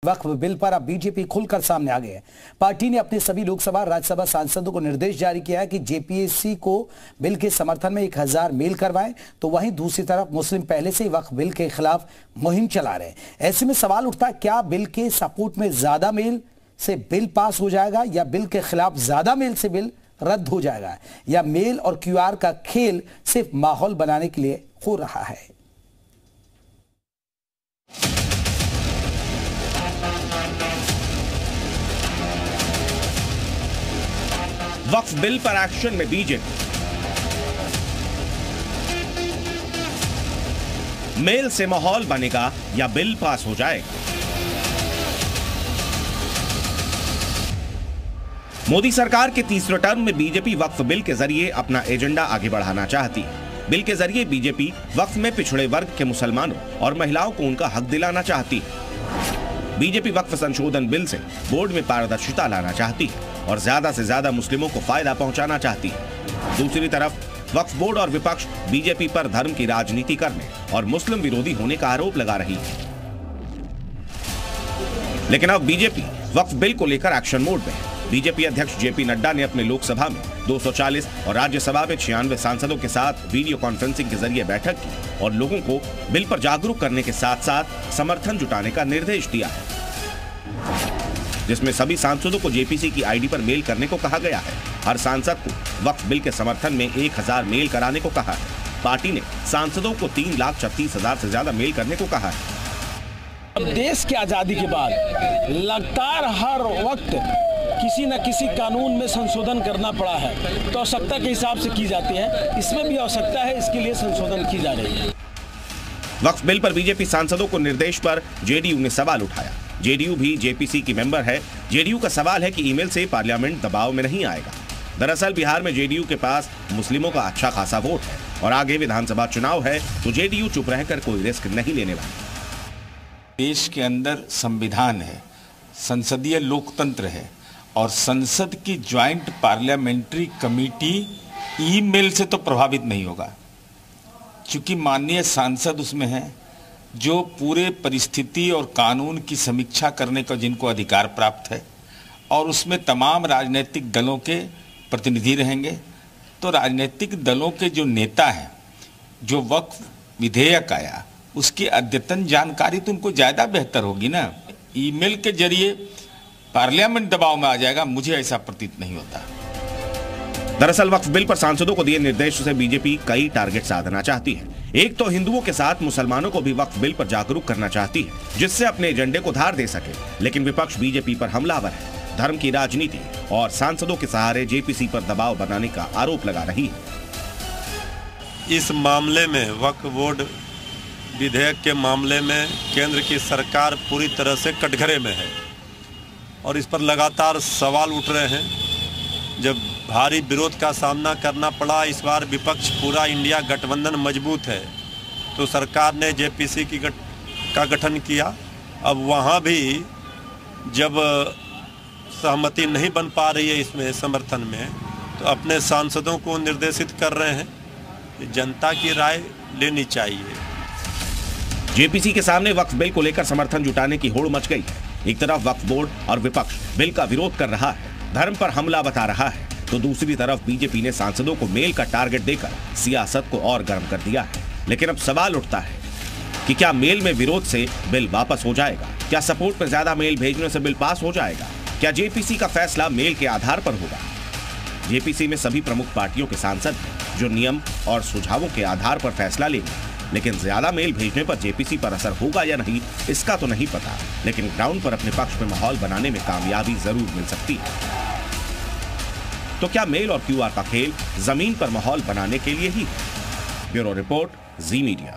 वक्फ bill पर अब BJP खुलकर सामने आ गई है। पार्टी ने अपने सभी लोकसभा राज्यसभा सांसदों को निर्देश जारी किया है कि जेपीसी को बिल के समर्थन में 1000 मेल करवाएं। तो वहीं दूसरी तरफ मुस्लिम पहले से ही वक्फ बिल के खिलाफ मुहिम चला रहे हैं। ऐसे में सवाल उठता है, क्या बिल के सपोर्ट में ज्यादा मेल से बिल पास हो जाएगा या बिल के खिलाफ ज्यादा मेल से बिल रद्द हो जाएगा, या मेल और क्यूआर का खेल सिर्फ माहौल बनाने के लिए हो रहा है। वक्फ बिल पर एक्शन में बीजेपी, मेल से माहौल बनेगा या बिल पास हो जाएगा। मोदी सरकार के तीसरे टर्म में बीजेपी वक्फ बिल के जरिए अपना एजेंडा आगे बढ़ाना चाहती है। बिल के जरिए बीजेपी वक्फ में पिछड़े वर्ग के मुसलमानों और महिलाओं को उनका हक दिलाना चाहती है। बीजेपी वक्फ संशोधन बिल से बोर्ड में पारदर्शिता लाना चाहती है और ज्यादा से ज्यादा मुस्लिमों को फायदा पहुंचाना चाहती है। दूसरी तरफ वक्फ बोर्ड और विपक्ष बीजेपी पर धर्म की राजनीति करने और मुस्लिम विरोधी होने का आरोप लगा रही है। लेकिन अब बीजेपी वक्फ बिल को लेकर एक्शन मोड में है। बीजेपी अध्यक्ष जेपी नड्डा ने अपने लोकसभा में 240 और राज्यसभा में 96 सांसदों के साथ वीडियो कॉन्फ्रेंसिंग के जरिए बैठक की और लोगों को बिल पर जागरूक करने के साथ साथ समर्थन जुटाने का निर्देश दिया है, जिसमें सभी सांसदों को जेपीसी की आईडी पर मेल करने को कहा गया है। हर सांसद को वक्फ बिल के समर्थन में 1000 मेल कराने को कहा है। पार्टी ने सांसदों को 3,36,000 से ज्यादा मेल करने को कहा है। अब देश की आजादी के बाद लगातार हर वक्त किसी न किसी कानून में संशोधन करना पड़ा है, तो आवश्यकता के हिसाब से की जाती है। इसमें भी आवश्यकता है, इसके लिए संशोधन की जा रही है। वक्फ बिल पर बीजेपी सांसदों को निर्देश पर जेडीयू ने सवाल उठाया। जेडीयू भी जेपीसी की मेंबर है। जेडीयू का सवाल है कि ईमेल से पार्लियामेंट दबाव में नहीं आएगा। दरअसल बिहार में जेडीयू के पास मुस्लिमों का अच्छा खासा वोट है और आगे विधानसभा चुनाव है, तो जेडीयू चुप रहकर कोई रिस्क नहीं लेने वाली। देश के अंदर संविधान है, संसदीय लोकतंत्र है और संसद की ज्वाइंट पार्लियामेंट्री कमेटी ईमेल से तो प्रभावित नहीं होगा, क्योंकि माननीय सांसद उसमें हैं जो पूरे परिस्थिति और कानून की समीक्षा करने का जिनको अधिकार प्राप्त है, और उसमें तमाम राजनीतिक दलों के प्रतिनिधि रहेंगे। तो राजनीतिक दलों के जो नेता हैं, जो वक्फ विधेयक आया उसकी अद्यतन जानकारी तो उनको ज़्यादा बेहतर होगी ना। ईमेल के जरिए पार्लियामेंट दबाव में आ जाएगा, मुझे ऐसा प्रतीत नहीं होता। दरअसल वक्फ बिल पर सांसदों को दिए निर्देश से बीजेपी कई टारगेट साधना चाहती है। एक तो हिंदुओं के साथ मुसलमानों को भी वक्फ बिल पर जागरूक करना चाहती है, जिससे अपने एजेंडे को धार दे सके। लेकिन विपक्ष बीजेपी पर हमलावर है, धर्म की राजनीति और सांसदों के सहारे जेपीसी पर दबाव बनाने का आरोप लगा रही है। इस मामले में वक्फ बोर्ड विधेयक के मामले में केंद्र की सरकार पूरी तरह से कटघरे में है और इस पर लगातार सवाल उठ रहे हैं। जब भारी विरोध का सामना करना पड़ा, इस बार विपक्ष पूरा इंडिया गठबंधन मजबूत है, तो सरकार ने जेपीसी का गठन किया। अब वहाँ भी जब सहमति नहीं बन पा रही है इसमें समर्थन में, तो अपने सांसदों को निर्देशित कर रहे हैं कि जनता की राय लेनी चाहिए। जेपीसी के सामने वक्फ बिल को लेकर समर्थन जुटाने की होड़ मच गई है। एक तरफ वक्फ बोर्ड और विपक्ष बिल का विरोध कर रहा है, धर्म पर हमला बता रहा है, तो दूसरी तरफ बीजेपी ने सांसदों को मेल का टारगेट देकर सियासत को और गर्म कर दिया है। लेकिन अब सवाल उठता है कि क्या मेल में विरोध से बिल वापस हो जाएगा? क्या सपोर्ट में ज्यादा मेल भेजने से बिल पास हो जाएगा? क्या जेपीसी का फैसला मेल के आधार पर होगा? जेपीसी में सभी प्रमुख पार्टियों के सांसद हैं जो नियम और सुझावों के आधार पर फैसला लेंगे। लेकिन ज्यादा मेल भेजने पर जेपीसी पर असर होगा या नहीं, इसका तो नहीं पता। लेकिन ग्राउंड पर अपने पक्ष में माहौल बनाने में कामयाबी जरूर मिल सकती है। तो क्या मेल और क्यूआर का खेल जमीन पर माहौल बनाने के लिए ही है? ब्यूरो रिपोर्ट, जी मीडिया।